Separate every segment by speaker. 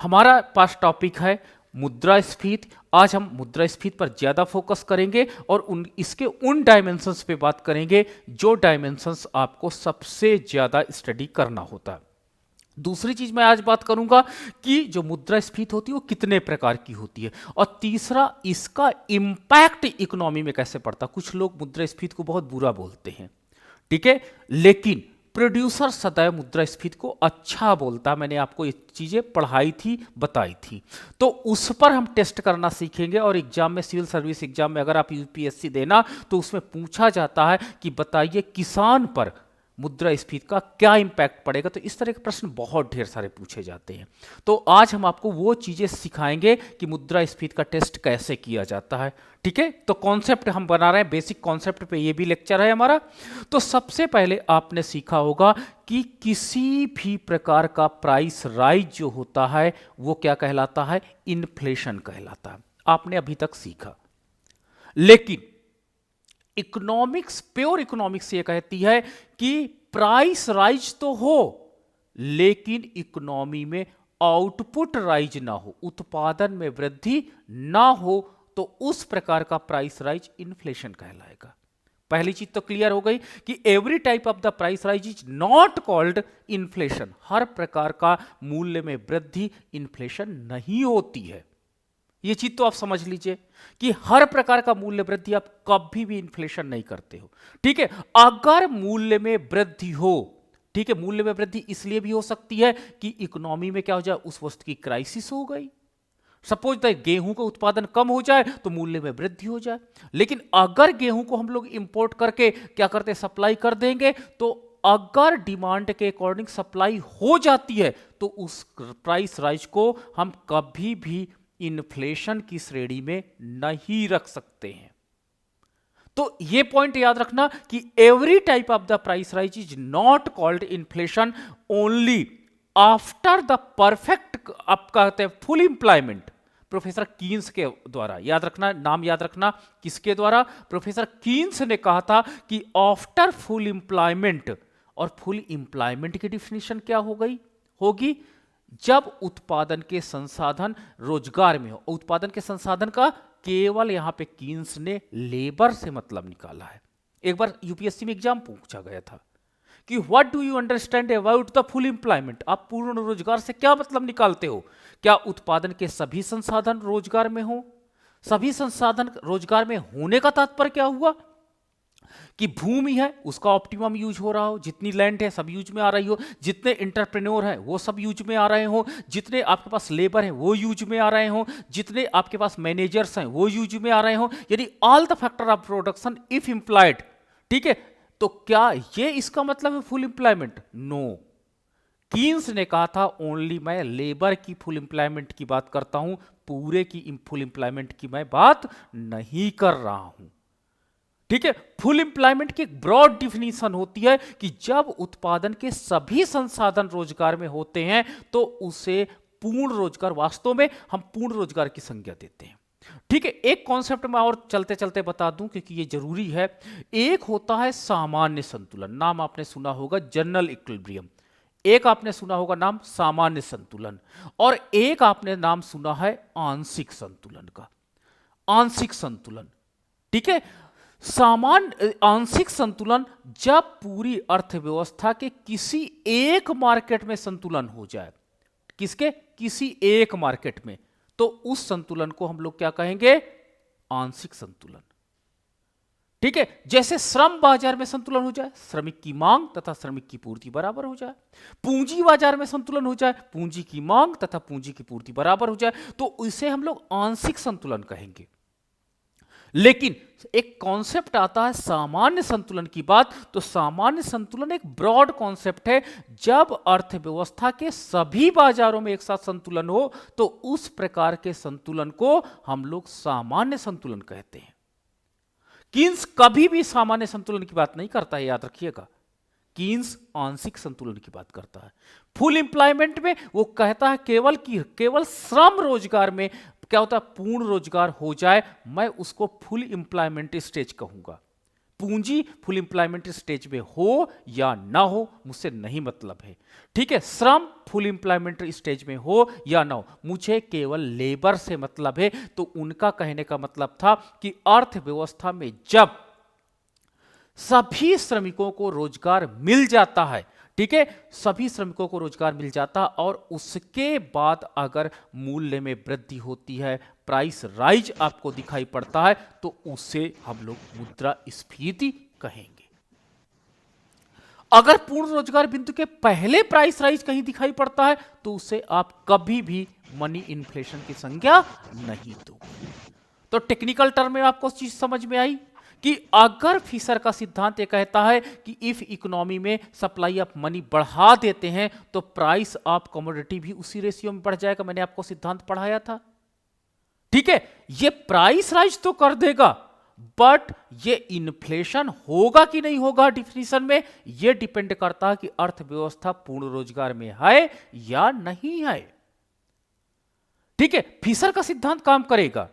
Speaker 1: हमारा पास टॉपिक है मुद्रास्फीति। आज हम मुद्रास्फीति पर ज़्यादा फोकस करेंगे और इसके उन डायमेंशंस पे बात करेंगे जो डायमेंशंस आपको सबसे ज़्यादा स्टडी करना होता है। दूसरी चीज मैं आज बात करूंगा कि जो मुद्रास्फीति होती है वो कितने प्रकार की होती है, और तीसरा इसका इंपैक्ट इकोनॉमी में कैसे पड़ता है। कुछ लोग मुद्रास्फीति को बहुत बुरा बोलते हैं, ठीक है, लेकिन प्रोड्यूसर सदैव मुद्रास्फीति को अच्छा बोलता है। मैंने आपको ये चीजें पढ़ाई थी, बताई थी, तो उस पर हम टेस्ट करना सीखेंगे। और एग्जाम में, सिविल सर्विस एग्जाम में अगर आप यूपीएससी देना तो उसमें पूछा जाता है कि बताइए किसान पर मुद्रास्फीति का क्या इंपैक्ट पड़ेगा। तो इस तरह के प्रश्न बहुत ढेर सारे पूछे जाते हैं। तो आज हम आपको वो चीजें सिखाएंगे कि मुद्रास्फीति का टेस्ट कैसे किया जाता है, ठीक है। तो कॉन्सेप्ट हम बना रहे हैं, बेसिक कॉन्सेप्ट पे ये भी लेक्चर है हमारा। तो सबसे पहले आपने सीखा होगा कि किसी भी प्रकार का प्राइस राइज जो होता है वो क्या कहलाता है, इन्फ्लेशन कहलाता है। आपने अभी तक सीखा, लेकिन इकोनॉमिक्स, प्योर इकोनॉमिक्स ये कहती है कि प्राइस राइज तो हो लेकिन इकोनॉमी में आउटपुट राइज ना हो, उत्पादन में वृद्धि ना हो, तो उस प्रकार का प्राइस राइज इन्फ्लेशन कहलाएगा। पहली चीज तो क्लियर हो गई कि every type of the price rise is not called inflation. हर प्रकार का मूल्य में वृद्धि इन्फ्लेशन नहीं होती है। ये चीज तो आप समझ लीजिए कि हर प्रकार का मूल्य वृद्धि आप कभी भी इन्फ्लेशन नहीं करते हो, ठीक है। अगर मूल्य में वृद्धि हो, ठीक है, मूल्य में वृद्धि इसलिए भी हो सकती है कि इकोनॉमी में क्या हो जाए, उस वस्तु की क्राइसिस हो गई। सपोज दैट गेहूं का उत्पादन कम हो जाए तो मूल्य में वृद्धि हो जाए। लेकिन अगर गेहूं को हम लोग इंपोर्ट करके क्या करते हैं, सप्लाई कर देंगे, तो अगर डिमांड के अकॉर्डिंग सप्लाई हो जाती है तो उस प्राइस राइज को हम कभी भी इन्फ्लेशन की श्रेणी में नहीं रख सकते हैं। तो यह पॉइंट याद रखना कि every type of the price rise is not called inflation only after the perfect, आप कहते हैं फुल एम्प्लॉयमेंट। प्रोफेसर कीन्स के द्वारा, याद रखना, नाम याद रखना, किसके द्वारा, प्रोफेसर कीन्स ने कहा था कि आफ्टर फुल एम्प्लॉयमेंट। और फुल एम्प्लॉयमेंट की डिफिनेशन क्या हो गई होगी, जब उत्पादन के संसाधन रोजगार में हो। उत्पादन के संसाधन का केवल यहां पे कीन्स ने लेबर से मतलब निकाला है। एक बार यूपीएससी में एग्जाम पूछा गया था कि what do you understand about the full employment, आप पूर्ण रोजगार से क्या मतलब निकालते हो। क्या उत्पादन के सभी संसाधन रोजगार में हो। सभी संसाधन रोजगार में होने का तात्पर्य क्या हुआ कि भूमि है उसका ऑप्टिमम यूज हो रहा हो, जितनी लैंड है सब यूज में आ रही हो, जितने इंटरप्रेन्योर हैं वो सब यूज में आ रहे हो, जितने आपके पास लेबर हैं वो यूज में आ रहे हो, जितने आपके पास मैनेजर्स हैं वो यूज में आ रहे हो, यानी all the factor of production if employed, ठीक है। तो क्या ये इसका मतलब है फुल एम्प्लॉयमेंट? नो। कीन्स ने कहा था ओनली मैं लेबर की फुल एम्प्लॉयमेंट की बात करता हूं, पूरे की फुल एम्प्लॉयमेंट की मैं बात नहीं कर रहा हूं, ठीक है। फुल एम्प्लॉयमेंट की एक ब्रॉड डिफिनीशन होती है कि जब उत्पादन के सभी संसाधन रोजगार में होते हैं तो उसे पूर्ण रोजगार, वास्तव में हम पूर्ण रोजगार की संज्ञा देते हैं, ठीक है। एक कॉन्सेप्ट मैं और चलते चलते बता दूं क्योंकि ये जरूरी है। एक होता है सामान्य संतुलन, नाम आपने सुना होगा जनरल इक्विलिब्रियम। एक आपने सुना होगा नाम सामान्य संतुलन, और एक आपने नाम सुना है आंशिक संतुलन का। आंशिक संतुलन, ठीक है। सामान्य आंशिक संतुलन जब पूरी अर्थव्यवस्था के किसी एक मार्केट में संतुलन हो जाए, किसके, किसी एक मार्केट में, तो उस संतुलन को हम लोग क्या कहेंगे, आंशिक संतुलन, ठीक है। जैसे श्रम बाजार में संतुलन हो जाए, श्रमिक की मांग तथा श्रमिक की पूर्ति बराबर हो जाए। पूंजी बाजार में संतुलन हो जाए, पूंजी की मांग तथा पूंजी की पूर्ति बराबर हो जाए, तो इसे हम लोग आंशिक संतुलन कहेंगे। लेकिन एक कॉन्सेप्ट आता है सामान्य संतुलन की बात, तो सामान्य संतुलन एक ब्रॉड कॉन्सेप्ट है। जब अर्थव्यवस्था के सभी बाजारों में एक साथ संतुलन हो तो उस प्रकार के संतुलन को हम लोग सामान्य संतुलन कहते हैं। कीन्स कभी भी सामान्य संतुलन की बात नहीं करता है, याद रखिएगा। कीन्स आंशिक संतुलन की बात करता है। फुल एम्प्लॉयमेंट में वो कहता है केवल श्रम रोजगार में क्या होता है, पूर्ण रोजगार हो जाए, मैं उसको फुल एम्प्लॉयमेंट स्टेज कहूंगा। पूंजी फुल एम्प्लॉयमेंट स्टेज में हो या ना हो मुझसे नहीं मतलब है, ठीक है। श्रम फुल एम्प्लॉयमेंट स्टेज में हो या ना हो, मुझे केवल लेबर से मतलब है। तो उनका कहने का मतलब था कि अर्थव्यवस्था में जब सभी श्रमिकों को रोजगार मिल जाता है, ठीक है, सभी श्रमिकों को रोजगार मिल जाता और उसके बाद अगर मूल्य में वृद्धि होती है, प्राइस राइज आपको दिखाई पड़ता है, तो उसे हम लोग मुद्रास्फीति कहेंगे। अगर पूर्ण रोजगार बिंदु के पहले प्राइस राइज कहीं दिखाई पड़ता है तो उसे आप कभी भी मनी इन्फ्लेशन की संज्ञा नहीं दोगे। तो टेक्निकल टर्म में आपको चीज समझ में आई कि अगर फिशर का सिद्धांत ये कहता है कि इफ इकोनॉमी में सप्लाई ऑफ मनी बढ़ा देते हैं तो प्राइस ऑफ कमोडिटी भी उसी रेशियो में बढ़ जाएगा। मैंने आपको सिद्धांत पढ़ाया था, ठीक है। ये प्राइस राइज तो कर देगा, बट ये इन्फ्लेशन होगा कि नहीं होगा डिफिनीशन में ये डिपेंड करता है कि अर्थव्यवस्था पूर्ण रोजगार में है या नहीं है, ठीक है। फिशर का सिद्धांत काम करेगा,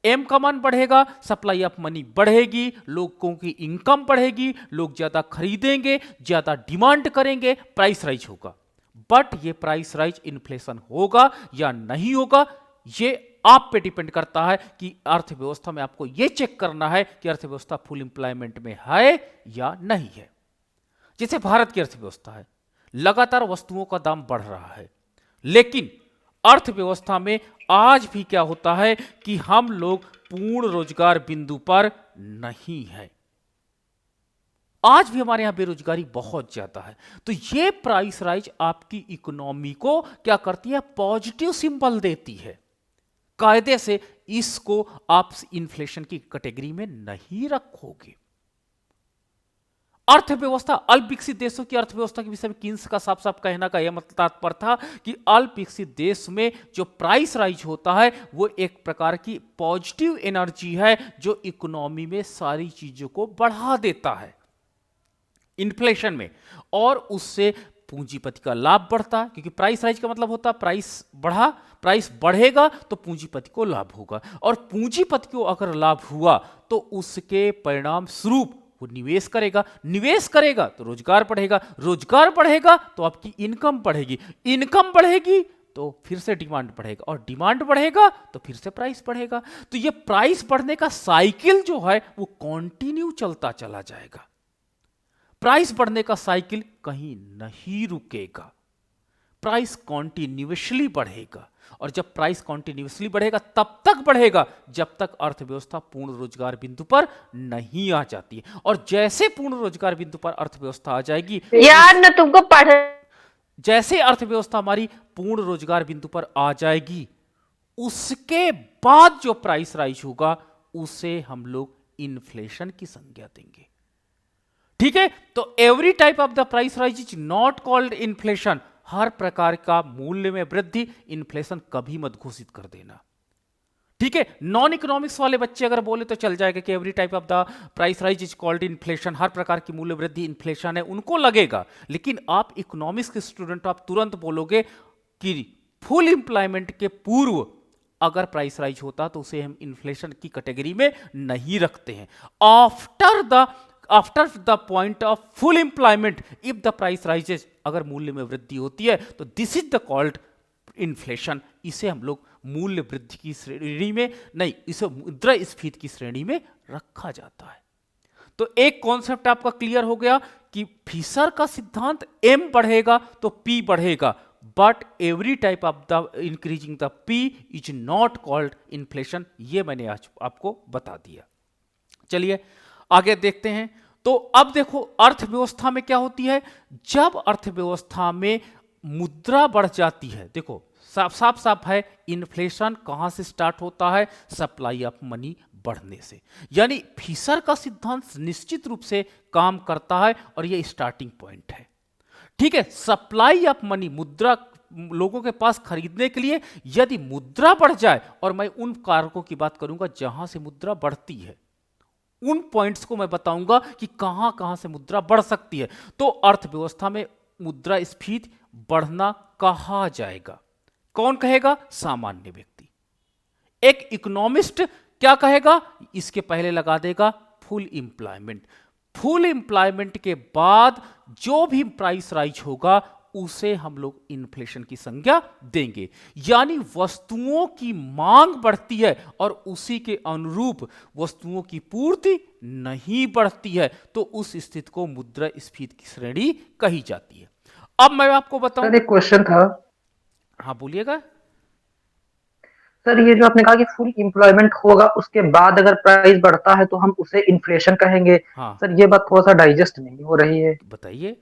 Speaker 1: एम का मान बढ़ेगा, सप्लाई ऑफ मनी बढ़ेगी, लोगों की इनकम बढ़ेगी, लोग ज्यादा खरीदेंगे, ज्यादा डिमांड करेंगे, प्राइस राइज होगा। बट ये प्राइस राइज इन्फ्लेशन होगा या नहीं होगा ये आप पे डिपेंड करता है कि अर्थव्यवस्था में आपको यह चेक करना है कि अर्थव्यवस्था फुल एम्प्लॉयमेंट में है या नहीं है। जैसे भारत की अर्थव्यवस्था है, लगातार वस्तुओं का दाम बढ़ रहा है, लेकिन अर्थव्यवस्था में आज भी क्या होता है कि हम लोग पूर्ण रोजगार बिंदु पर नहीं है। आज भी हमारे यहां बेरोजगारी बहुत ज्यादा है। तो ये प्राइस राइज आपकी इकोनॉमी को क्या करती है, पॉजिटिव सिंबल देती है। कायदे से इसको आप इन्फ्लेशन की कैटेगरी में नहीं रखोगे। अर्थव्यवस्था अल्प विकसित देशों की अर्थव्यवस्था के विषय में किन्स का साफ साफ कहना का यह मतलब तात्पर्य था कि अल्प विकसित देश में जो प्राइस राइज होता है वो एक प्रकार की पॉजिटिव एनर्जी है जो इकोनॉमी में सारी चीजों को बढ़ा देता है इन्फ्लेशन में, और उससे पूंजीपति का लाभ बढ़ता है। क्योंकि प्राइस राइज का मतलब होता है प्राइस बढ़ेगा तो पूंजीपति को लाभ होगा, और पूंजीपति को अगर लाभ हुआ तो उसके परिणाम स्वरूप वो निवेश करेगा तो रोजगार बढ़ेगा तो आपकी इनकम बढ़ेगी तो फिर से डिमांड बढ़ेगा, और डिमांड बढ़ेगा तो फिर से प्राइस बढ़ेगा। तो ये प्राइस बढ़ने का साइकिल जो है वो कंटिन्यू चलता चला जाएगा। प्राइस बढ़ने का साइकिल कहीं नहीं रुकेगा, प्राइस कॉन्टिन्यूसली बढ़ेगा, और जब प्राइस कॉन्टिन्यूसली बढ़ेगा तब तक बढ़ेगा जब तक अर्थव्यवस्था पूर्ण रोजगार बिंदु पर नहीं आ जाती है। और जैसे पूर्ण रोजगार बिंदु पर अर्थव्यवस्था आ जाएगी
Speaker 2: यार न तुमको पढ़
Speaker 1: जैसे अर्थव्यवस्था हमारी पूर्ण रोजगार बिंदु पर आ जाएगी उसके बाद जो प्राइस राइज होगा उसे हम लोग इन्फ्लेशन की संज्ञा देंगे, ठीक है। तो every type of the price rise is not called inflation. हर प्रकार का मूल्य में वृद्धि इन्फ्लेशन कभी मत घोषित कर देना, ठीक है। नॉन इकोनॉमिक्स वाले बच्चे अगर बोले तो चल जाएगा कि every type of the price rise is called inflation, हर प्रकार की मूल्य वृद्धि इन्फ्लेशन है, उनको लगेगा। लेकिन आप इकोनॉमिक्स के स्टूडेंट आप तुरंत बोलोगे कि फुल एम्प्लॉयमेंट के पूर्व अगर प्राइस राइज होता तो उसे हम इन्फ्लेशन की कैटेगरी में नहीं रखते हैं। After the point of full employment if the price rises, अगर मूल्य में वृद्धि होती है तो this is the called inflation. इसे हम लोग मूल्य वृद्धि की श्रेणी में नहीं, इसे मुद्रास्फीति की श्रेणी में रखा जाता है। तो एक कॉन्सेप्ट आपका क्लियर हो गया कि फिशर का सिद्धांत एम बढ़ेगा तो पी बढ़ेगा, but every type of the increasing the P is not called inflation. ये मैंने आज आपको बता दिया। चलिए आगे देखते हैं। तो अब देखो अर्थव्यवस्था में क्या होती है, जब अर्थव्यवस्था में मुद्रा बढ़ जाती है, देखो साफ है इन्फ्लेशन कहां से स्टार्ट होता है, सप्लाई ऑफ मनी बढ़ने से। यानी फिशर का सिद्धांत निश्चित रूप से काम करता है और यह स्टार्टिंग पॉइंट है, ठीक है। सप्लाई ऑफ मनी, मुद्रा लोगों के पास खरीदने के लिए यदि मुद्रा बढ़ जाए, और मैं उन कारकों की बात करूंगा जहां से मुद्रा बढ़ती है, उन पॉइंट्स को मैं बताऊंगा कि कहां कहां से मुद्रा बढ़ सकती है, तो अर्थव्यवस्था में मुद्रास्फीति बढ़ना कहा जाएगा। कौन कहेगा, सामान्य व्यक्ति। एक इकोनॉमिस्ट क्या कहेगा, इसके पहले लगा देगा फुल एम्प्लॉयमेंट। फुल एम्प्लॉयमेंट के बाद जो भी प्राइस राइज होगा उसे हम लोग इन्फ्लेशन की संज्ञा देंगे। यानी वस्तुओं की मांग बढ़ती है और उसी के अनुरूप वस्तुओं की पूर्ति नहीं बढ़ती है, तो उस स्थिति को मुद्रास्फीति की श्रेणी कही जाती है। अब मैं आपको बताऊं।
Speaker 2: सर एक क्वेश्चन था।
Speaker 1: हाँ बोलिएगा।
Speaker 2: सर ये जो आपने कहा कि फुल एम्प्लॉयमेंट होगा उसके बाद अगर प्राइस बढ़ता है तो हम उसे इन्फ्लेशन कहेंगे।
Speaker 1: हाँ
Speaker 2: सर ये बात थोड़ा सा डाइजेस्ट नहीं हो रही है।
Speaker 1: बताइए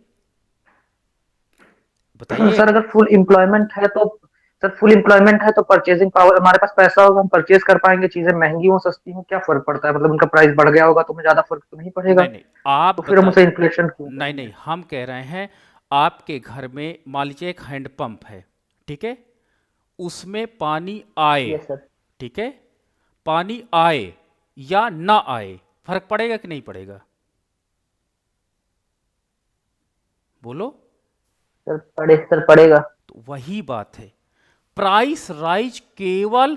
Speaker 1: बताइए।
Speaker 2: सर अगर फुल एम्प्लॉयमेंट है तो परचेजिंग पावर, हमारे पास पैसा होगा, हम परचेज कर पाएंगे, चीजें महंगी हो सस्ती हो, क्या फर्क पड़ता है? मतलब उनका प्राइस बढ़ गया होगा तो हमें ज्यादा फर्क तो नहीं पड़ेगा।
Speaker 1: नहीं नहीं, आप
Speaker 2: तो फिर हम
Speaker 1: बता।
Speaker 2: उसे इन्फ्लेशन क्यों
Speaker 1: नहीं नहीं,
Speaker 2: कहेंगे?
Speaker 1: हम कह रहे हैं आपके घर में मान लीजिए एक हैंडपंप है, ठीक है, उसमें पानी आए,
Speaker 2: यस सर।
Speaker 1: ठीक है, पानी आए या ना आए, फर्क पड़ेगा कि नहीं पड़ेगा? बोलो।
Speaker 2: सर पड़ेगा।
Speaker 1: तो वही बात है, प्राइस राइज केवल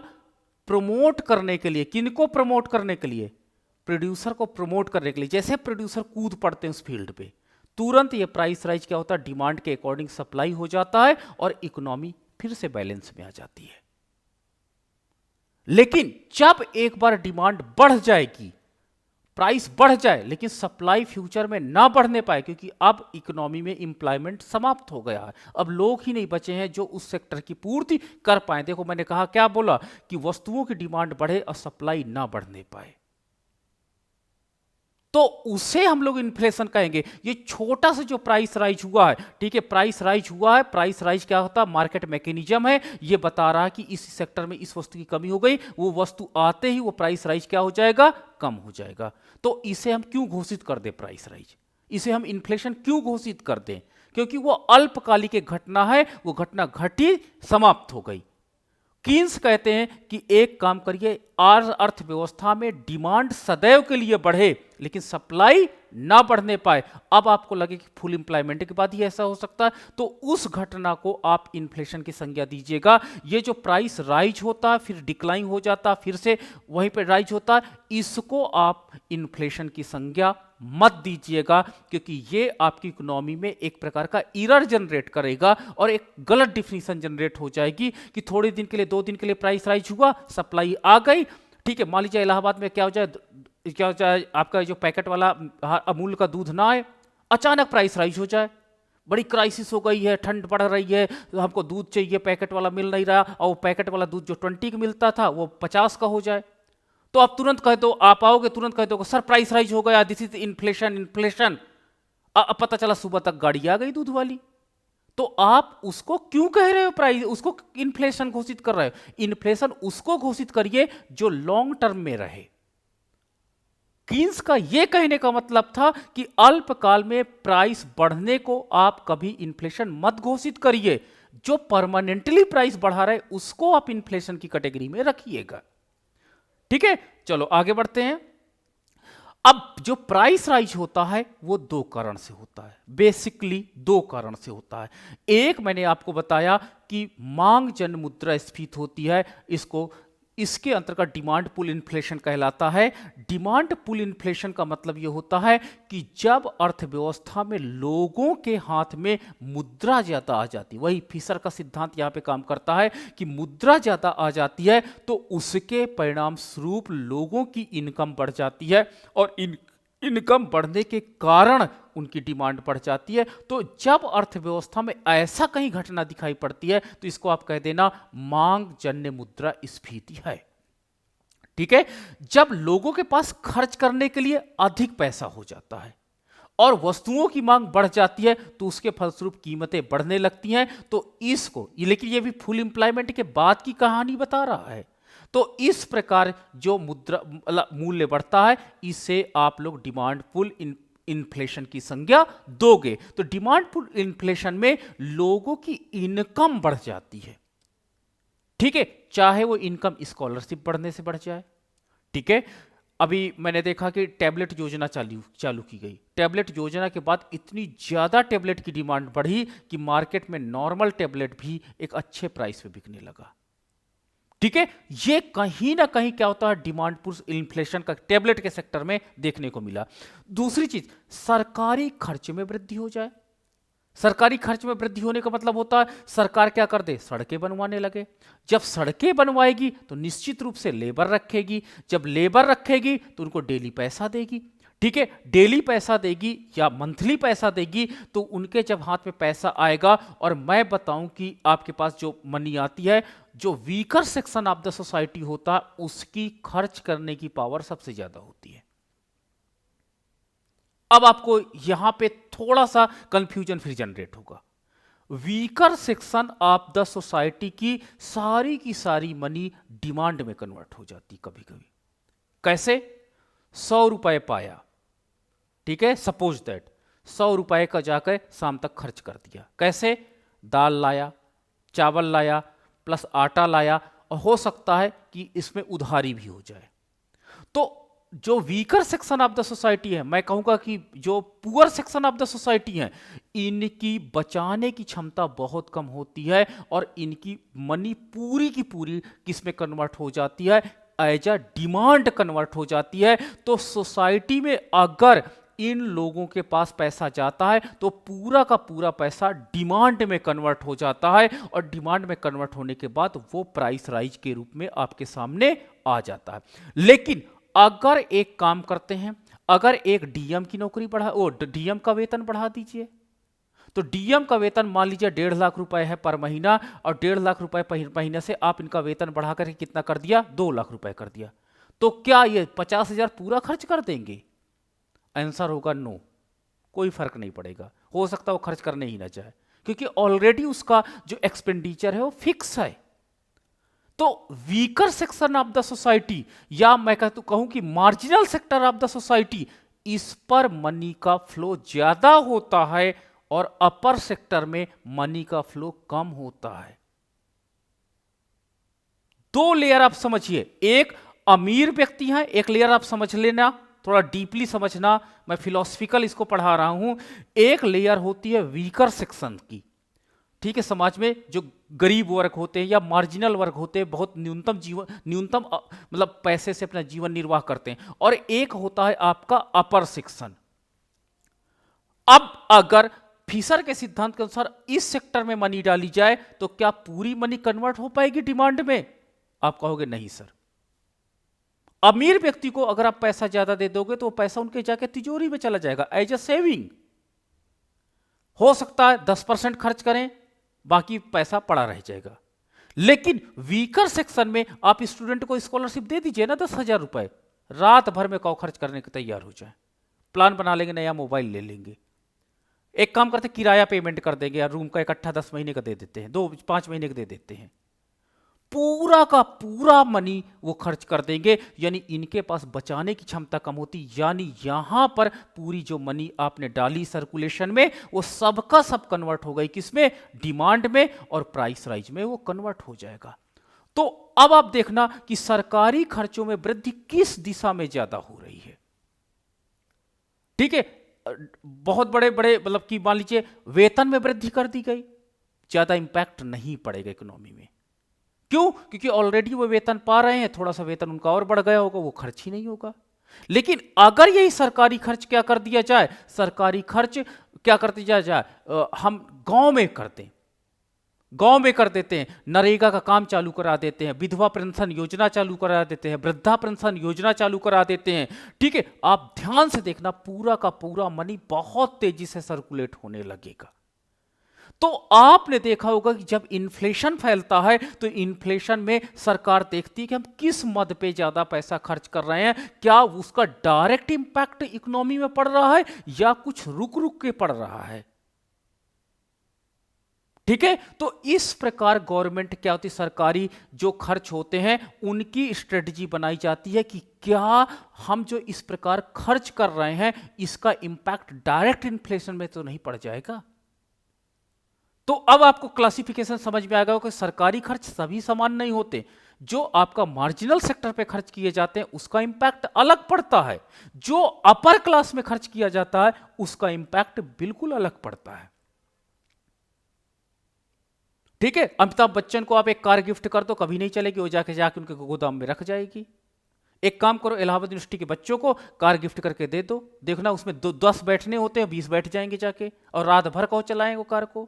Speaker 1: प्रमोट करने के लिए, किनको प्रमोट करने के लिए? प्रोड्यूसर को प्रमोट करने के लिए। जैसे प्रोड्यूसर कूद पड़ते हैं उस फील्ड पे, तुरंत ये प्राइस राइज क्या होता है, डिमांड के अकॉर्डिंग सप्लाई हो जाता है और इकोनॉमी फिर से बैलेंस में आ जाती है। लेकिन जब एक बार डिमांड बढ़ जाएगी, प्राइस बढ़ जाए, लेकिन सप्लाई फ्यूचर में ना बढ़ने पाए, क्योंकि अब इकोनॉमी में एम्प्लॉयमेंट समाप्त हो गया है, अब लोग ही नहीं बचे हैं जो उस सेक्टर की पूर्ति कर पाए। देखो मैंने कहा, क्या बोला, कि वस्तुओं की डिमांड बढ़े और सप्लाई ना बढ़ने पाए, तो उसे हम लोग इन्फ्लेशन कहेंगे। ये छोटा सा जो प्राइस राइज हुआ है, ठीक है, प्राइस राइज हुआ है, प्राइस राइज क्या होता है, मार्केट मैकेनिज्म है, ये बता रहा है कि इस सेक्टर में इस वस्तु की कमी हो गई, वो वस्तु आते ही वो प्राइस राइज क्या हो जाएगा, कम हो जाएगा। तो इसे हम क्यों घोषित कर दें प्राइस राइज, इसे हम इन्फ्लेशन क्यों घोषित कर दें? क्योंकि वो अल्पकालिक एक घटना है, वो घटना घटी, समाप्त हो गई। कीन्स कहते हैं कि एक काम करिए, अर्थव्यवस्था में डिमांड सदैव के लिए बढ़े लेकिन सप्लाई ना बढ़ने पाए। अब आपको लगे कि फुल एम्प्लॉयमेंट के बाद ही ऐसा हो सकता है, तो उस घटना को आप इन्फ्लेशन की संज्ञा दीजिएगा। ये जो प्राइस राइज होता है फिर डिक्लाइन हो जाता है, फिर से वहीं पे राइज होता है, इसको आप इन्फ्लेशन की संज्ञा मत दीजिएगा, क्योंकि ये आपकी इकोनॉमी में एक प्रकार का एरर जनरेट करेगा और एक गलत डिफिनीशन जनरेट हो जाएगी कि थोड़े दिन के लिए, 2 दिन के लिए प्राइस राइज हुआ, सप्लाई आ गई, ठीक है, मान लीजिए इलाहाबाद में क्या हो जाए, आपका जो पैकेट वाला अमूल का दूध ना आए, अचानक प्राइस राइज हो जाए, बड़ी क्राइसिस हो गई है, ठंड पड़ रही है, हमको दूध चाहिए, पैकेट वाला मिल नहीं रहा, और वो पैकेट वाला दूध जो 20 का मिलता था वो 50 का हो जाए, तो आप तुरंत कह दो, आप आओगे तुरंत कह दो सर प्राइस राइज हो गया, दिस इज इन्फ्लेशन, इन्फ्लेशन। अब पता चला सुबह तक गाड़ी आ गई दूध वाली, तो आप उसको क्यों कह रहे हो प्राइस, उसको इन्फ्लेशन घोषित कर रहे हो? इन्फ्लेशन उसको घोषित करिए जो लॉन्ग टर्म में रहे। कीन्स का यह कहने का मतलब था कि अल्पकाल में प्राइस बढ़ने को आप कभी इन्फ्लेशन मत घोषित करिए, जो परमानेंटली प्राइस बढ़ा रहे उसको आप इन्फ्लेशन की कैटेगरी में रखिएगा। ठीक है, चलो आगे बढ़ते हैं। अब जो प्राइस राइज होता है वो 2 कारण से होता है, बेसिकली 2 कारण से होता है। एक मैंने आपको बताया कि मांग जन्य मुद्रास्फीति होती है, इसके अंतर्गत डिमांड पुल इन्फ्लेशन कहलाता है। डिमांड पुल इन्फ्लेशन का मतलब यह होता है कि जब अर्थव्यवस्था में लोगों के हाथ में मुद्रा ज्यादा आ जाती, वही फिशर का सिद्धांत यहां पे काम करता है कि मुद्रा ज्यादा आ जाती है तो उसके परिणाम स्वरूप लोगों की इनकम बढ़ जाती है और इनकम बढ़ने के कारण उनकी डिमांड बढ़ जाती है। तो जब अर्थव्यवस्था में ऐसा कहीं घटना दिखाई पड़ती है तो इसको आप कह देना मांग जन्य मुद्रास्फीति है। ठीक है, जब लोगों के पास खर्च करने के लिए अधिक पैसा हो जाता है और वस्तुओं की मांग बढ़ जाती है तो उसके फलस्वरूप कीमतें बढ़ने लगती हैं, तो इसको, लेकिन ये भी फुल एम्प्लॉयमेंट के बाद की कहानी बता रहा है। तो इस प्रकार जो मुद्रा मूल्य बढ़ता है इसे आप लोग डिमांड पुल इन्फ्लेशन की संज्ञा दोगे। तो डिमांड पुल इन्फ्लेशन में लोगों की इनकम बढ़ जाती है, ठीक है, चाहे वो इनकम स्कॉलरशिप बढ़ने से बढ़ जाए। ठीक है, अभी मैंने देखा कि टैबलेट योजना चालू की गई, टैबलेट योजना के बाद इतनी ज्यादा टैबलेट की डिमांड बढ़ी कि मार्केट में नॉर्मल टैबलेट भी एक अच्छे प्राइस पे बिकने लगा। ठीक है, ये कहीं ना कहीं क्या होता है, डिमांड पुश इन्फ्लेशन का टेबलेट के सेक्टर में देखने को मिला। दूसरी चीज, सरकारी खर्च में वृद्धि हो जाए। सरकारी खर्च में वृद्धि होने का मतलब होता है सरकार क्या कर दे, सड़कें बनवाने लगे। जब सड़कें बनवाएगी तो निश्चित रूप से लेबर रखेगी, जब लेबर रखेगी तो उनको डेली पैसा देगी। ठीक है, डेली पैसा देगी या मंथली पैसा देगी, तो उनके जब हाथ में पैसा आएगा, और मैं बताऊं कि आपके पास जो मनी आती है, जो weaker section of the society होता है उसकी खर्च करने की पावर सबसे ज्यादा होती है। अब आपको यहां पे थोड़ा सा कंफ्यूजन फिर जनरेट होगा। Weaker section of the society की सारी मनी डिमांड में कन्वर्ट हो जाती कभी कभी। कैसे? 100 रुपए पाया, ठीक है, सपोज दैट 100 रुपए का जाकर शाम तक खर्च कर दिया। कैसे? दाल लाया, चावल लाया, प्लस आटा लाया, और हो सकता है कि इसमें उधारी भी हो जाए। तो जो weaker section of the society है, मैं कहूंगा कि जो poor section of the society है, इनकी बचाने की क्षमता बहुत कम होती है, और इनकी मनी पूरी की पूरी किस में कन्वर्ट हो जाती है, एज अ डिमांड कन्वर्ट हो जाती है। तो सोसाइटी में अगर इन लोगों के पास पैसा जाता है तो पूरा का पूरा पैसा डिमांड में कन्वर्ट हो जाता है, और डिमांड में कन्वर्ट होने के बाद वो प्राइस राइज के रूप में आपके सामने आ जाता है। लेकिन अगर एक काम करते हैं, अगर एक डीएम की नौकरी बढ़ा, ओ डीएम का वेतन बढ़ा दीजिए, तो डीएम का वेतन मान लीजिए 1.5 लाख रुपए है पर महीना, और 1.5 लाख रुपए महीने से आप इनका वेतन बढ़ा करके कितना कर दिया, 2 लाख रुपए कर दिया। तो क्या ये 50,000 पूरा खर्च कर देंगे? आंसर होगा नो, कोई फर्क नहीं पड़ेगा। हो सकता है वो खर्च करने ही ना चाहे, क्योंकि ऑलरेडी उसका जो एक्सपेंडिचर है वो फिक्स है। तो weaker section of the society, या मैं कहूं कि marginal sector of the society, इस पर मनी का फ्लो ज्यादा होता है, और अपर सेक्टर में मनी का फ्लो कम होता है। दो लेयर आप समझिए, एक अमीर व्यक्ति है, एक लेयर आप समझ लेना, थोड़ा डीपली समझना, मैं फिलोसफिकल इसको पढ़ा रहा हूं। एक लेयर होती है वीकर सेक्शन की, ठीक है, समाज में जो गरीब वर्ग होते हैं या मार्जिनल वर्ग होते हैं, बहुत न्यूनतम मतलब पैसे से अपना जीवन निर्वाह करते हैं, और एक होता है आपका अपर सेक्शन। अब अगर फिशर के सिद्धांत के अनुसार इस सेक्टर में मनी डाली जाए तो क्या पूरी मनी कन्वर्ट हो पाएगी डिमांड में? आप कहोगे नहीं सर। अमीर व्यक्ति को अगर आप पैसा ज्यादा दे दोगे तो वो पैसा उनके जाके तिजोरी में चला जाएगा एज अ सेविंग। हो सकता है 10% खर्च करें, बाकी पैसा पड़ा रह जाएगा। लेकिन वीकर सेक्शन में आप स्टूडेंट को स्कॉलरशिप दे दीजिए ना 10,000 रुपए, रात भर में कौ खर्च करने के तैयार हो जाए, प्लान बना लेंगे, नया मोबाइल ले लेंगे। एक काम करते किराया पेमेंट कर देंगे, या रूम का इकट्ठा 10 महीने का दे देते हैं, 5 महीने का दे देते हैं, पूरा का पूरा मनी वो खर्च कर देंगे। यानी इनके पास बचाने की क्षमता कम होती, यानी यहां पर पूरी जो मनी आपने डाली सर्कुलेशन में वो सबका सब कन्वर्ट हो गई किसमें, डिमांड में, और प्राइस राइज में वो कन्वर्ट हो जाएगा। तो अब आप देखना कि सरकारी खर्चों में वृद्धि किस दिशा में ज्यादा हो रही है। ठीक है, बहुत बड़े बड़े मतलब कि मान लीजिए वेतन में वृद्धि कर दी गई, ज्यादा इंपैक्ट नहीं पड़ेगा इकोनॉमी में। क्यों? क्योंकि ऑलरेडी वो वेतन पा रहे हैं, थोड़ा सा वेतन उनका और बढ़ गया होगा, वो खर्च ही नहीं होगा। लेकिन अगर यही सरकारी खर्च क्या कर दिया जाए, सरकारी खर्च क्या कर दिया जाए, हम गांव में करते हैं, गांव में कर देते हैं, नरेगा का काम चालू करा देते हैं, विधवा पेंशन योजना चालू करा देते हैं, वृद्धा पेंशन योजना चालू करा देते हैं। ठीक है, आप ध्यान से देखना, पूरा का पूरा मनी बहुत तेजी से सर्कुलेट होने लगेगा। तो आपने देखा होगा कि जब इन्फ्लेशन फैलता है तो इन्फ्लेशन में सरकार देखती है कि हम किस मद पे ज्यादा पैसा खर्च कर रहे हैं, क्या उसका डायरेक्ट इंपैक्ट इकोनॉमी में पड़ रहा है या कुछ रुक रुक के पड़ रहा है। ठीक है, तो इस प्रकार गवर्नमेंट क्या होती है, सरकारी जो खर्च होते हैं उनकी स्ट्रेटजी बनाई जाती है कि क्या हम जो इस प्रकार खर्च कर रहे हैं इसका इंपैक्ट डायरेक्ट इन्फ्लेशन में तो नहीं पड़ जाएगा। तो अब आपको क्लासिफिकेशन समझ में आएगा कि सरकारी खर्च सभी समान नहीं होते, जो आपका मार्जिनल सेक्टर पे खर्च किए जाते हैं उसका इंपैक्ट अलग पड़ता है, जो अपर क्लास में खर्च किया जाता है उसका इंपैक्ट बिल्कुल अलग पड़ता है। ठीक है, अमिताभ बच्चन को आप एक कार गिफ्ट कर दो, कभी नहीं चलेगी, वो जाके जाके उनके गोदाम में रख जाएगी। एक काम करो, इलाहाबाद यूनिवर्सिटी के बच्चों को कार गिफ्ट करके दे दो, देखना उसमें 10 बैठने होते हैं, 20 बैठ जाएंगे जाके, और रात भर को चलाएंगे वो कार को।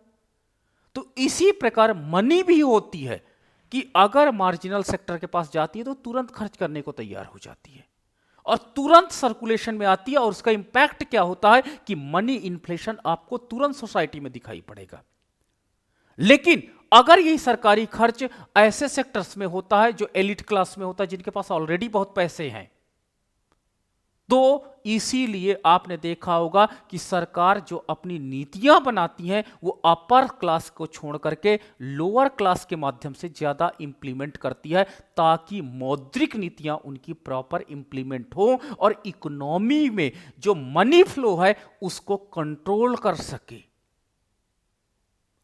Speaker 1: तो इसी प्रकार मनी भी होती है कि अगर मार्जिनल सेक्टर के पास जाती है तो तुरंत खर्च करने को तैयार हो जाती है और तुरंत सर्कुलेशन में आती है, और उसका इंपैक्ट क्या होता है कि मनी इन्फ्लेशन आपको तुरंत सोसाइटी में दिखाई पड़ेगा। लेकिन अगर यही सरकारी खर्च ऐसे सेक्टर्स में होता है जो एलिट क्लास में होता है, जिनके पास ऑलरेडी बहुत पैसे हैं, तो इसीलिए आपने देखा होगा कि सरकार जो अपनी नीतियां बनाती हैं वो अपर क्लास को छोड़ करके लोअर क्लास के माध्यम से ज्यादा इंप्लीमेंट करती है, ताकि मौद्रिक नीतियां उनकी प्रॉपर इंप्लीमेंट हो और इकोनॉमी में जो मनी फ्लो है उसको कंट्रोल कर सके।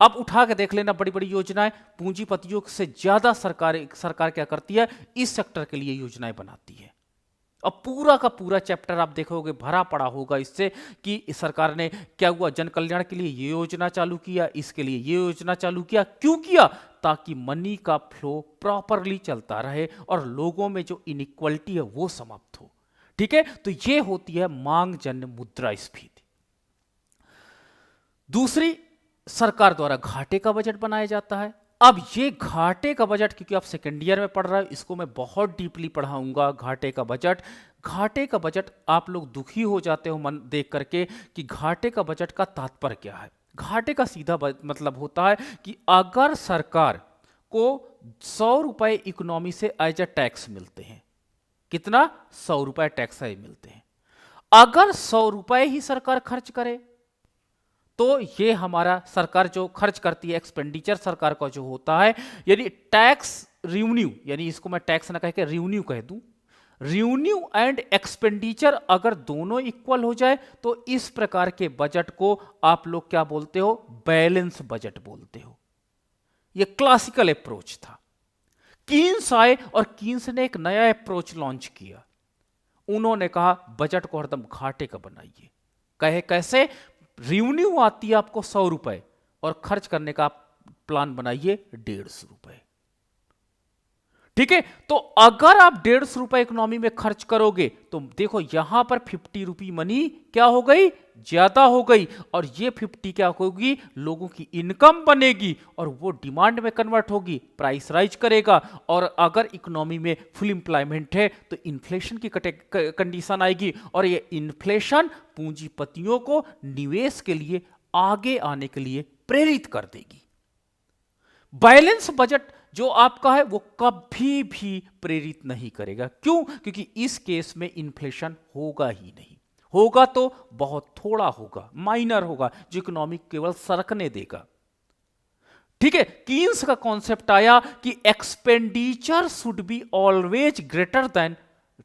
Speaker 1: अब उठा के देख लेना, बड़ी बड़ी योजनाएं पूंजीपतियों से ज्यादा सरकार क्या करती है, इस सेक्टर के लिए योजनाएं बनाती है। अब पूरा का पूरा चैप्टर आप देखोगे भरा पड़ा होगा इससे कि सरकार ने क्या हुआ, जन कल्याण के लिए ये योजना चालू किया, इसके लिए ये योजना चालू किया, क्यों किया, ताकि मनी का फ्लो प्रॉपरली चलता रहे और लोगों में जो इनइक्वालिटी है वो समाप्त हो। ठीक है, तो ये होती है मांग जन्य मुद्रास्फीति। दूसरी, सरकार द्वारा घाटे का बजट बनाया जाता है। अब ये घाटे का बजट, क्योंकि आप सेकेंड ईयर में पढ़ रहे हो, इसको मैं बहुत डीपली पढ़ाऊंगा। घाटे का बजट आप लोग दुखी हो जाते हो मन देख करके कि घाटे का बजट का तात्पर्य क्या है। घाटे का सीधा मतलब होता है कि अगर सरकार को 100 रुपए इकोनॉमी से एज अ टैक्स मिलते हैं, कितना, 100 रुपए टैक्स मिलते हैं, अगर 100 रुपए ही सरकार खर्च करे तो ये हमारा सरकार जो खर्च करती है, एक्सपेंडिचर सरकार का जो होता है, यानी टैक्स रेवेन्यू, यानी इसको मैं टैक्स ना कह के रेवेन्यू कह दूं, रेवेन्यू एंड एक्सपेंडिचर अगर दोनों इक्वल हो जाए तो इस प्रकार के बजट को आप लोग क्या बोलते हो, बैलेंस बजट बोलते हो। ये क्लासिकल अप्रोच था। कीन्स आए और कीन्स ने एक नया अप्रोच लॉन्च किया। उन्होंने कहा बजट को हरदम घाटे का बनाइए। कहे कैसे, रेवेन्यू आती है आपको 100 रुपए और खर्च करने का प्लान बनाइए 150 रुपए। ठीक है, तो अगर आप 150 रुपए इकोनॉमी में खर्च करोगे तो देखो यहां पर 50 रुपी मनी क्या हो गई, ज्यादा हो गई, और ये 50 क्या होगी, लोगों की इनकम बनेगी और वो डिमांड में कन्वर्ट होगी, प्राइस राइज करेगा। और अगर इकोनॉमी में फुल एम्प्लॉयमेंट है तो इन्फ्लेशन की कंडीशन आएगी, और ये इन्फ्लेशन पूंजीपतियों को निवेश के लिए आगे आने के लिए प्रेरित कर देगी। बैलेंस बजट जो आपका है वो कभी भी प्रेरित नहीं करेगा। क्यों? क्योंकि इस केस में इन्फ्लेशन होगा ही नहीं, होगा तो बहुत थोड़ा होगा, माइनर होगा, जो इकोनॉमी केवल सरकने देगा। ठीक है, कीन्स का कॉन्सेप्ट आया कि expenditure should be always greater than,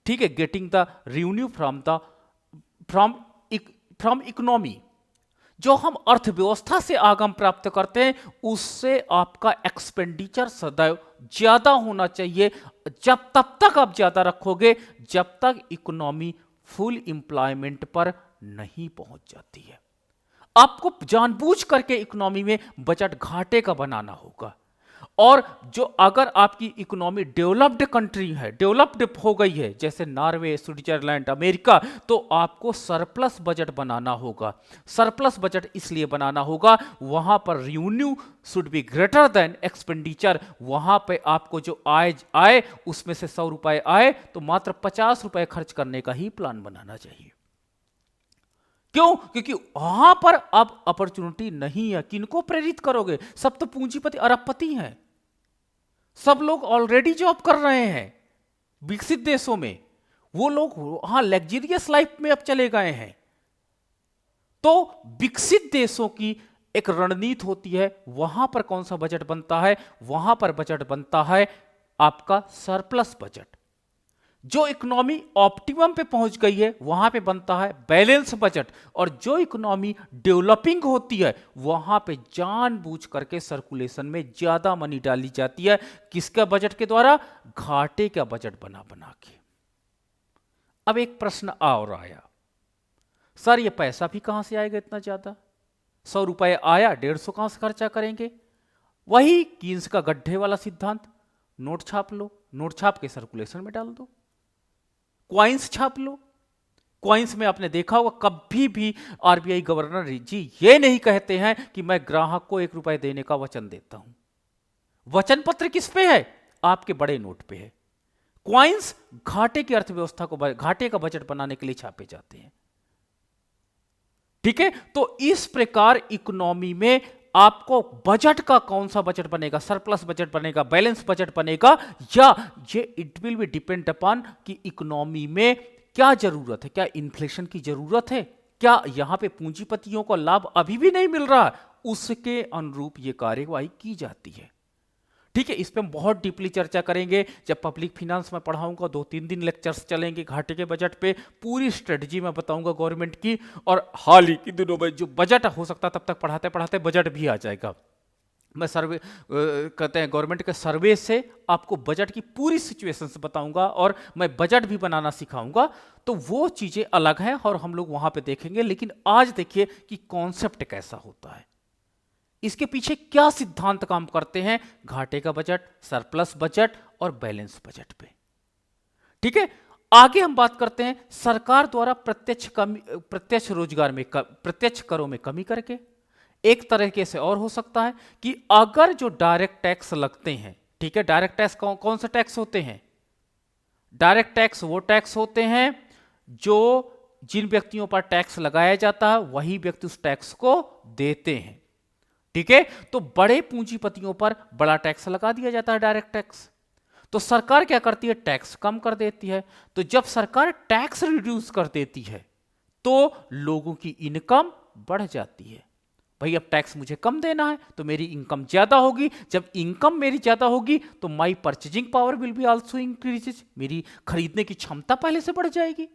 Speaker 1: ठीक है, getting the revenue from economy. जो हम अर्थव्यवस्था से आगम प्राप्त करते हैं उससे आपका एक्सपेंडिचर सदैव ज्यादा होना चाहिए। जब तब तक आप ज्यादा रखोगे जब तक इकोनॉमी फुल एम्प्लॉयमेंट पर नहीं पहुंच जाती है। आपको जानबूझ करके इकोनॉमी में बजट घाटे का बनाना होगा। और जो अगर आपकी इकोनॉमी डेवलप्ड कंट्री है, डेवलप्ड हो गई है, जैसे नॉर्वे, स्विट्जरलैंड, अमेरिका, तो आपको सरप्लस बजट बनाना होगा। सरप्लस बजट इसलिए बनाना होगा, वहां पर revenue should be greater than expenditure. वहां पे आपको जो आए उसमें से 100 रुपए आए तो मात्र 50 रुपए खर्च करने का ही प्लान बनाना चाहिए। क्यों? क्योंकि वहां पर अब अपॉर्चुनिटी नहीं है। किनको प्रेरित करोगे? सब तो पूंजीपति अरबपति हैं, सब लोग ऑलरेडी जॉब कर रहे हैं विकसित देशों में, वो लोग वहां लग्जरियस लाइफ में अब चले गए हैं। तो विकसित देशों की एक रणनीति होती है, वहां पर कौन सा बजट बनता है, वहां पर बजट बनता है आपका सरप्लस बजट। जो इकोनॉमी ऑप्टिमम पे पहुंच गई है वहां पे बनता है बैलेंस बजट, और जो इकोनॉमी डेवलपिंग होती है वहां पे जानबूझ करके सर्कुलेशन में ज्यादा मनी डाली जाती है। किसका बजट के द्वारा? घाटे का बजट बना बना के। अब एक प्रश्न और आया, सर ये पैसा भी कहां से आएगा इतना ज्यादा? 100 रुपए आया, 150 कहां से खर्चा करेंगे? वही कीन्स का गड्ढे वाला सिद्धांत, नोट छाप लो, नोट छाप के सर्कुलेशन में डाल दो, क्वाइंस छाप लो। क्वाइंस में आपने देखा होगा कभी भी आरबीआई गवर्नर जी ये नहीं कहते हैं कि मैं ग्राहक को 1 रुपए देने का वचन देता हूं। वचन पत्र किस पे है? आपके बड़े नोट पे है। क्वाइंस घाटे की अर्थव्यवस्था को, घाटे का बजट बनाने के लिए छापे जाते हैं। ठीक है, तो इस प्रकार इकोनॉमी में आपको बजट का कौन सा बजट बनेगा, सरप्लस बजट बनेगा, बैलेंस बजट बनेगा, या ये it will be depend upon कि इकोनॉमी में क्या जरूरत है, क्या इन्फ्लेशन की जरूरत है, क्या यहां पे पूंजीपतियों को लाभ अभी भी नहीं मिल रहा, उसके अनुरूप ये कार्यवाही की जाती है। ठीक है, इस पे हम बहुत डीपली चर्चा करेंगे जब पब्लिक फिनांस में पढ़ाऊंगा। 2-3 दिन लेक्चर्स चलेंगे घाटे के बजट पे, पूरी स्ट्रेटजी में बताऊंगा गवर्नमेंट की। और हाल ही के दिनों में जो बजट हो सकता है तब तक पढ़ाते पढ़ाते बजट भी आ जाएगा। मैं सर्वे कहते हैं गवर्नमेंट के सर्वे से आपको बजट की पूरी सिचुएशंस बताऊंगा और मैं बजट भी बनाना सिखाऊंगा। तो वो चीजें अलग हैं और हम लोग वहां पे देखेंगे। लेकिन आज देखिए कि कॉन्सेप्ट कैसा होता है, इसके पीछे क्या सिद्धांत काम करते हैं घाटे का बजट, सरप्लस बजट और बैलेंस बजट पे। ठीक है, आगे हम बात करते हैं सरकार द्वारा प्रत्यक्ष रोजगार में प्रत्यक्ष करों में कमी करके। एक तरीके से और हो सकता है कि अगर जो डायरेक्ट टैक्स लगते हैं, ठीक है, डायरेक्ट टैक्स कौन से टैक्स होते हैं? डायरेक्ट टैक्स वो टैक्स होते हैं जो जिन व्यक्तियों पर टैक्स लगाया जाता है वही व्यक्ति उस टैक्स को देते हैं। ठीक है, तो बड़े पूंजीपतियों पर बड़ा टैक्स लगा दिया जाता है, डायरेक्ट टैक्स। तो सरकार क्या करती है? टैक्स कम कर देती है। तो जब सरकार टैक्स रिड्यूस कर देती है तो लोगों की इनकम बढ़ जाती है। भाई अब टैक्स मुझे कम देना है तो मेरी इनकम ज्यादा होगी। जब इनकम मेरी ज्यादा होगी तो my purchasing power will be also increases, मेरी खरीदने की क्षमता पहले से बढ़ जाएगी।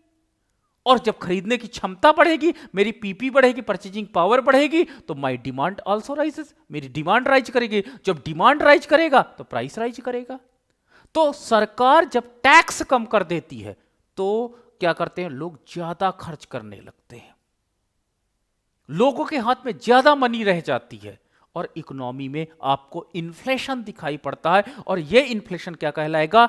Speaker 1: और जब खरीदने की क्षमता बढ़ेगी, मेरी पीपी बढ़ेगी, परचेजिंग पावर बढ़ेगी, तो माई डिमांड आल्सो राइजेस, मेरी डिमांड राइज करेगी। जब डिमांड राइज करेगा तो प्राइस राइज करेगा। तो सरकार जब टैक्स कम कर देती है तो क्या करते हैं? लोग ज्यादा खर्च करने लगते हैं, लोगों के हाथ में ज्यादा मनी रह जाती है और इकोनॉमी में आपको इन्फ्लेशन दिखाई पड़ता है। और यह इन्फ्लेशन क्या कहलाएगा?